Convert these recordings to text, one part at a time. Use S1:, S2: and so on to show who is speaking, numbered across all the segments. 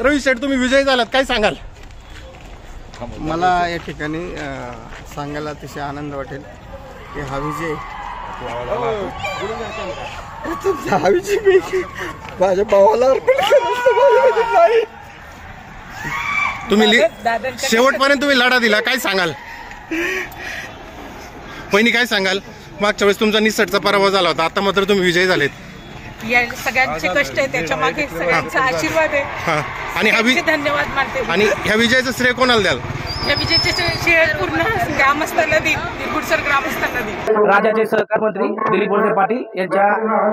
S1: रवी शेठ, तुम्ही विजयी झालात, काय सांगाल?
S2: मला या ठिकाणी सांगायला अतिशय आनंद वाटेल की हा विजय माझ्या भावाला अर्पण नाही.
S1: तुम्ही शेवटपर्यंत तुम्ही लढा दिला, काय सांगाल? पहिली काय सांगाल? मागच्या वेळेस तुमचा निसटचा पराभव झाला होता, आता मात्र तुम्ही विजयी झालेत.
S3: या सगळ्यांचे कष्ट आहे, त्याच्या मागे सगळ्यांचा आशीर्वाद आहे.
S1: आणि
S3: धन्यवाद मानते.
S1: आणि ह्या विजयाचं श्रेय कोणाला द्याल?
S3: या विजयाचे श्रेय पूर्ण ग्रामस्थांना देईल, निरगुडसर ग्रामस्थांना देईल.
S4: राज्याचे सहकार मंत्री दिलीप वळसे पाटील यांच्या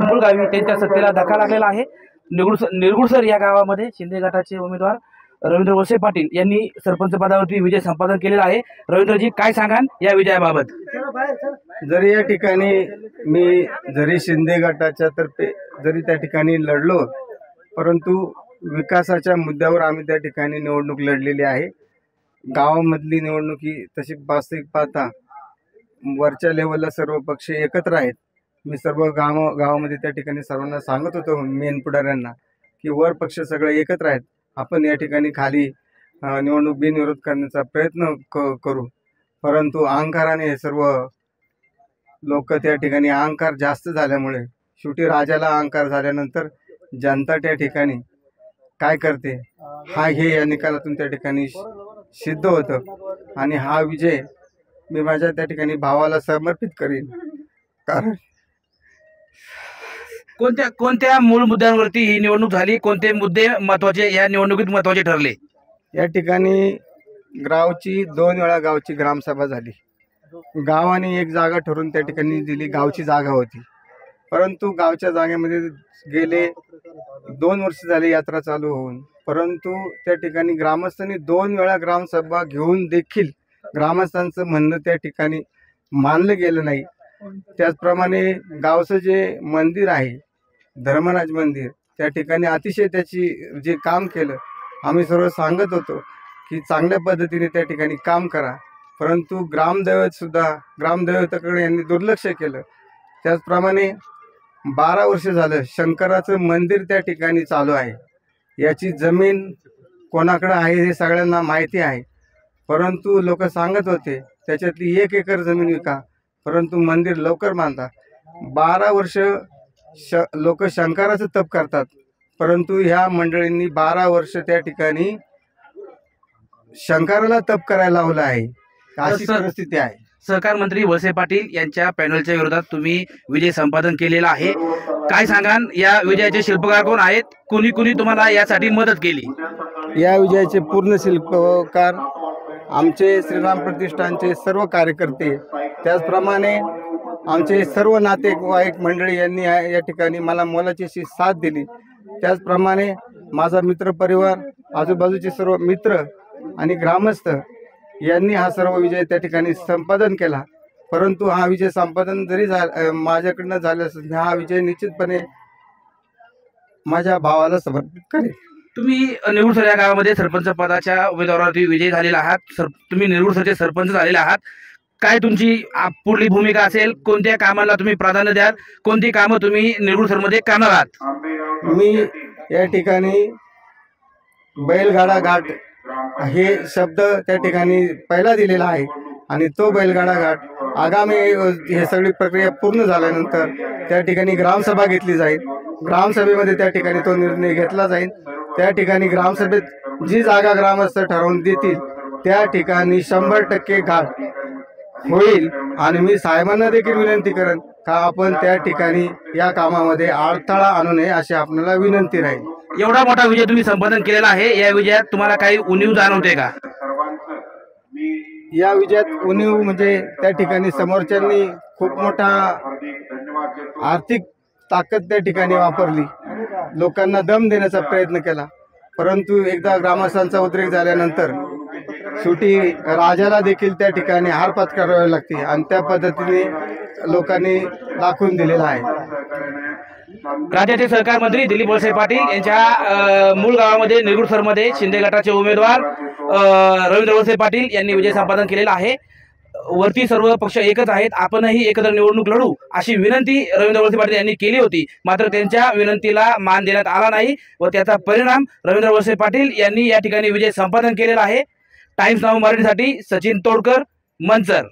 S4: मूळ गावी त्यांच्या सत्तेला धक्का लागलेला आहे. निरगुडसर या गावामध्ये शिंदे गटाचे उमेदवार रवींद्र वळसे पाटील यांनी सरपंच पदावरती विजय संपादन केलेला आहे. रवींद्रजी, काय सांगाल या विजयाबाबत?
S2: जरी या ठिकाणी मी जरी शिंदे गटाच्या तर्फे जरी त्या ठिकाणी लढलो, परंतु विकासाच्या मुद्द्यावर आम्ही त्या ठिकाणी निवडणूक लढलेली आहे. गावामधली निवडणुकी तशी वास्तविक पाहता वरच्या लेवलला सर्व पक्ष एकत्र आहेत. मी सर्व गावामध्ये त्या ठिकाणी सर्वांना सांगत होतो, मेन पुढाऱ्यांना, की वर पक्ष सगळे एकत्र आहेत, आपण या ठिकाणी खाली निवडणूक बिनविरोध करण्याचा प्रयत्न करू. परंतु अहंकाराने सर्व लोक त्या ठिकाणी अहंकार जास्त झाल्यामुळे शेवटी राजाला अहंकार झाल्यानंतर जनता त्या ठिकाणी काय करते हे या निकालातून त्या ठिकाणी सिद्ध होतं. आणि हा विजय मी माझ्या त्या ठिकाणी भावाला समर्पित करीन. कारण
S4: कोणत्या मूळ मुद्द्यांवरती ही निवडणूक झाली? कोणते मुद्दे महत्वाचे या निवडणुकीत महत्वाचे ठरले?
S2: या ठिकाणी गावची 2 वेळा गावची ग्रामसभा झाली. गावाने एक जागा ठरवून त्या ठिकाणी दिली, गावची जागा होती. परंतु गावच्या जागेमध्ये गेले 2 वर्ष झाले यात्रा चालू होऊन, परंतु त्या ठिकाणी ग्रामस्थांनी 2 वेळा ग्रामसभा घेऊन देखील ग्रामस्थांचं म्हणणं त्या ठिकाणी मानलं गेलं नाही. त्याचप्रमाणे गावचं जे मंदिर आहे, धर्मराज मंदिर, त्या ठिकाणी अतिशय त्याची जे काम केलं, आम्ही सर्व सांगत होतो की चांगल्या पद्धतीने त्या ठिकाणी काम करा. परंतु ग्रामदैवताकडे यांनी दुर्लक्ष केलं. त्याचप्रमाणे 12 वर्ष झालं शंकराचं मंदिर त्या ठिकाणी चालू आहे. याची जमीन कोणाकडे आहे हे सगळ्यांना माहिती आहे. परंतु लोक सांगत होते त्याच्यातली 1 एकर जमीन विका, परंतु मंदिर लवकर बांधा. 12 वर्ष लोक शंकराचं तप करतात, परंतु ह्या मंडळींनी 12 वर्ष त्या ठिकाणी शंकराला तप करायला लावलं आहे. अशी परिस्थिती आहे.
S4: सहकार मंत्री वळसे पाटील यांच्या पॅनलच्या विरोधात तुम्ही विजय संपादन केलेला आहे, काय सांगाल? या विजयाचे शिल्पकार कोण आहेत? कुणी तुम्हाला यासाठी मदत केली?
S2: या विजयाचे पूर्ण शिल्पकार आमचे श्रीराम प्रतिष्ठानचे सर्व कार्यकर्ते, त्याचप्रमाणे आमचे सर्व नातेवाईक मंडळी यांनी या ठिकाणी मला मोलाची अशी साथ दिली. त्याचप्रमाणे माझा मित्रपरिवार, आजूबाजूचे सर्व मित्र आणि ग्रामस्थ यांनी हा सर्व विजय त्या ठिकाणी संपादन केला. परंतु हा विजय संपादन जरी माझ्याकडनं झाल्यास हा विजय निश्चितपणे माझ्या भावाला समर्पित करेल.
S4: तुम्ही निरगुडसर या गावामध्ये सरपंच पदाच्या उमेदवारावरती विजयी झालेला आहात. तुम्ही निरगुडसरचे सरपंच झालेले आहात. काय तुमची पुढली भूमिका असेल? कोणत्या कामाला तुम्ही प्राधान्य द्याल? कोणती कामं तुम्ही निरगुडसरमध्ये करणार आहात?
S2: मी या ठिकाणी बैलगाडा घाट हे शब्द त्या ठिकाणी पहिला दिलेला आहे आणि तो बैलगाडा घाट आगामी हे सगळी प्रक्रिया पूर्ण झाल्यानंतर त्या ठिकाणी ग्रामसभा घेतली जाईल. ग्रामसभेमध्ये त्या ठिकाणी तो निर्णय घेतला जाईल. त्या ठिकाणी ग्रामसभेत जी जागा ग्रामस्थ ठरवून देतील त्या ठिकाणी 100% घाट होईल. आणि मी साहेबांना देखील विनंती करेन का आपण त्या ठिकाणी या कामामध्ये अडथळा आणू नये अशी आपल्याला विनंती राहील.
S4: एवढा मोठा विजय तुम्ही संपादन केलेला आहे, या विजयात तुम्हाला काही उणीव जाणवते का?
S2: या विजयात उणीव म्हणजे त्या ठिकाणी समोरच्यांनी खूप मोठा आर्थिक ताकद त्या ठिकाणी वापरली, लोकांना दम देण्याचा प्रयत्न केला, परंतु एकदा ग्रामस्थांचा उद्रेक झाल्यानंतर शेवटी राजाला देखील त्या ठिकाणी हार पत्करावी लागते आणि त्या पद्धतीने लोकांनी दाखवून दिलेला आहे.
S4: राज्याचे सहकार मंत्री दिलीप वळसे पाटील यांच्या मूळ गावामध्ये निरगुडसरमध्ये शिंदे गटाचे उमेदवार रवींद्र वळसे पाटील यांनी विजय संपादन केलेला आहे. वरती सर्व पक्ष एकच आहेत, आपणही एकत्र निवडणूक लढू अशी विनंती रवींद्र वळसे पाटील यांनी केली होती, मात्र त्यांच्या विनंतीला मान देण्यात आला नाही व त्याचा परिणाम रवींद्र वळसे पाटील यांनी या ठिकाणी विजय संपादन केलेला आहे. टाइम्स नाऊ मराठीसाठी सचिन तोडकर, मंचर.